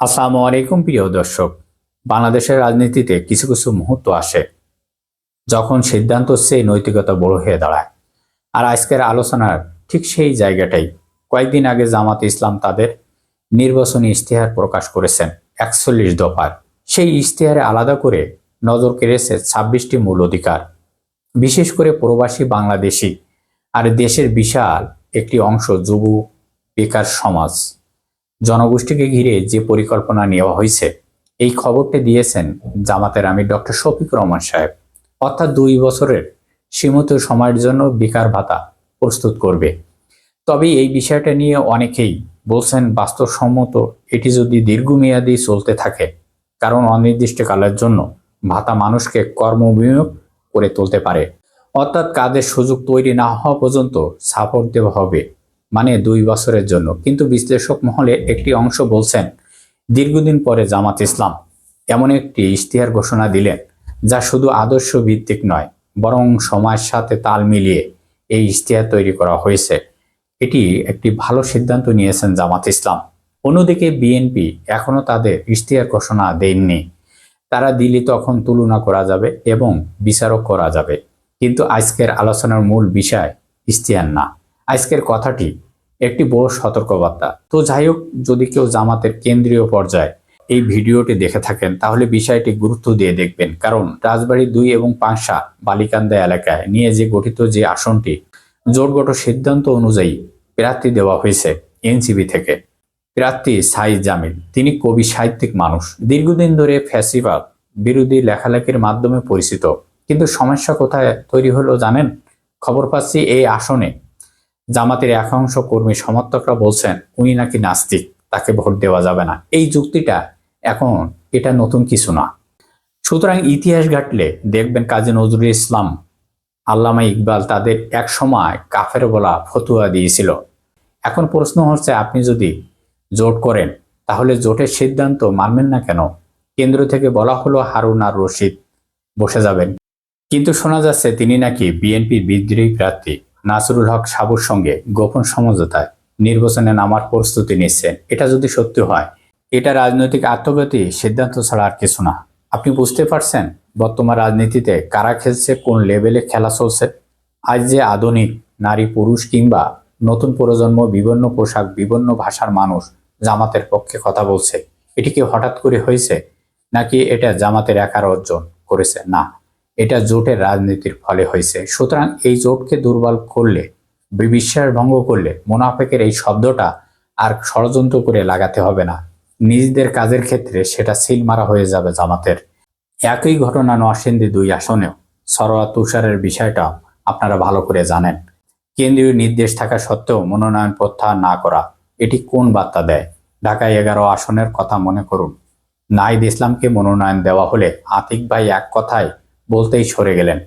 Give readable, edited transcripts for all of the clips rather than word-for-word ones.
আসসালামু আলাইকুম প্রিয় দর্শক। বাংলাদেশের রাজনীতিতে কিছু কিছু মুহূর্ত আসে যখন সিদ্ধান্ত চেয়ে নৈতিকতা বড় হয়ে দাঁড়ায়। আর আজকের আলোচনার ঠিক সেই জায়গাটাই। কয়েকদিন আগে জামাতে ইসলাম তাদের নির্বাচনী ইশতেহার প্রকাশ করেছেন ৪১ দফার। সেই ইশতেহারে আলাদা করে নজর কেড়েছে ২৬টি মূল অধিকার, বিশেষ করে প্রবাসী বাংলাদেশি আর দেশের বিশাল একটি অংশ যুব বেকার সমাজ জনগোষ্ঠীকে ঘিরে যে পরিকল্পনা নেওয়া হয়েছে, এই খবরটি দিয়েছেন জামাতের আমির ডক্টর শফিকুর রহমান সাহেব। অর্থাৎ ২ বছরের সীমিত সময়ের জন্য বেকার ভাতা প্রস্তুত করবে। তবে এই বিষয়টা নিয়ে অনেকেই বলছেন বাস্তবসম্মত এটি যদি দীর্ঘমেয়াদী চলতে থাকে, কারণ অনির্দিষ্টকালের জন্য ভাতা মানুষকে কর্মবিনিয়োগ করে তুলতে পারে। অর্থাৎ কাজের সুযোগ তৈরি না হওয়া পর্যন্ত সাপোর্ট দেওয়া হবে, মানে ২ বছরের জন্য। কিন্তু বিশ্লেষক মহলে একটি অংশ বলছেন দীর্ঘদিন পরে জামাত ইসলাম এমন একটি ইশতেহার ঘোষণা দিলেন যা শুধু আদর্শ ভিত্তিক নয়, বরং সময়ের সাথে তাল মিলিয়ে এই ইশতেহার তৈরি করা হয়েছে। এটি একটি ভালো সিদ্ধান্ত নিয়েছেন জামাত ইসলাম। অন্যদিকে বিএনপি এখনো তাদের ইশতেহার ঘোষণা দেননি। তারা দিলে তখন তুলনা করা যাবে এবং বিচারক করা যাবে। কিন্তু আজকের আলোচনার মূল বিষয় ইশতেহার না, আজকের কথাটি একটি বড় সতর্কবার্তা। তো যাই হোক, যদি কেউ জামাতের কেন্দ্রীয় পর্যায়ে এই ভিডিওটি দেখে থাকেন তাহলে বিষয়টি গুরুত্ব দিয়ে দেখবেন, কারণ রাজবাড়ী ২ এবং পাংশা বালিকান্দা এলাকায় নিয়ে যে গঠিত যে আসনটি জোটগত সিদ্ধান্ত অনুযায়ী প্রার্থী দেওয়া হয়েছে এনসিপি থেকে। প্রার্থী সাইদ জামিল, তিনি কবি সাহিত্যিক মানুষ, দীর্ঘদিন ধরে ফ্যাসিবাদ বিরোধী লেখালেখির মাধ্যমে পরিচিত। কিন্তু সমস্যা কোথায় তৈরি হলো জানেন? খবর পাচ্ছি এই আসনে জামাতের একাংশ কর্মী সমর্থকরা বলছেন উনি নাকি নাস্তিক, তাকে ভোট দেওয়া যাবে না। এই যুক্তিটা এখন এটা নতুন কিছু না। সুতরাং ইতিহাস ঘাটলে দেখবেন কাজী নজরুল ইসলাম, আল্লামা ইকবাল তাদের এক সময় কাফের বলা ফতুয়া দিয়েছিল। এখন প্রশ্ন হচ্ছে, আপনি যদি জোট করেন তাহলে জোটের সিদ্ধান্ত মানবেন না কেন? কেন্দ্র থেকে বলা হলো হারুন আর রশিদ বসে যাবেন, কিন্তু শোনা যাচ্ছে তিনি নাকি বিএনপির বিদ্রোহী প্রার্থী নাসরুল হক সাবুর সঙ্গে গোপন সমঝোতায় নির্বাচনে নামার প্রস্তুতি নিচ্ছেন। এটা যদি সত্যি হয়, এটা রাজনৈতিক আত্মঘাতী সিদ্ধান্ত ছাড়া আর কিছু না। আপনি বুঝতে পারছেন বর্তমান রাজনীতিতে কারা খেলছে, কোন লেভেলে খেলা চলছে? আজ যে আধুনিক নারী পুরুষ কিংবা নতুন প্রজন্ম, বিভিন্ন পোশাক, বিভিন্ন ভাষার মানুষ জামাতের পক্ষে কথা বলছে, এটি কি হঠাৎ করে হয়েছে নাকি এটা জামাতের একার অর্জন করেছে? না, এটা জোটের রাজনীতির ফলে হয়েছে। সুতরাং এই জোটকে দুর্বল করলে, বিশ্বাস ভঙ্গ করলে মুনাফেকের এই শব্দটা আর ষড়যন্ত্র করে লাগাতে হবে না। নিজেদের কাজের ক্ষেত্রে সেটা সিল মারা হয়ে যাবে জামাতের। একই ঘটনা নরসিংদী ২ আসনেও সরোয়ার তুষারের বিষয়টা আপনারা ভালো করে জানেন। কেন্দ্রীয় নির্দেশ থাকা সত্ত্বেও মনোনয়ন প্রত্যাহার না করা, এটি কোন বার্তা দেয়? ঢাকায় ১১ আসনের কথা মনে করুন। নাহিদ ইসলামকে মনোনয়ন দেওয়া হলে আতিক ভাই এক কথায় বলতেই সরে গেলেন।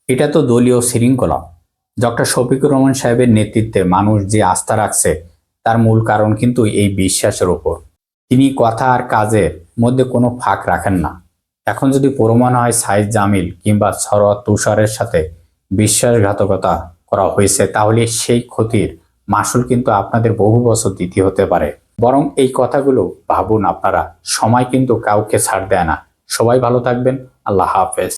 এটা তো দলীয় শৃঙ্খলা। ডক্টর শফিকুর রহমান সাহেবের নেতৃত্বে মানুষ যে আস্থা রাখছে তার মূল কারণ কিন্তু এই বিশ্বাসের উপর। তিনি কথা আর কাজের মধ্যে কোনো ফাঁক রাখেন না। এখন যদি প্রমাণ হয় সাইদ জামিল কিংবা সরোয়ার তুষারের সাথে বিশ্বাসঘাতকতা করা হয়েছে, তাহলে সেই ক্ষতির মাসুল কিন্তু আপনাদের বহু বছর দিতে হতে পারে। বরং এই কথাগুলো ভাবুন আপনারা। সময় কিন্তু কাউকে ছাড় দেয় না। সবাই ভালো থাকবেন। আল্লাহ হাফেজ।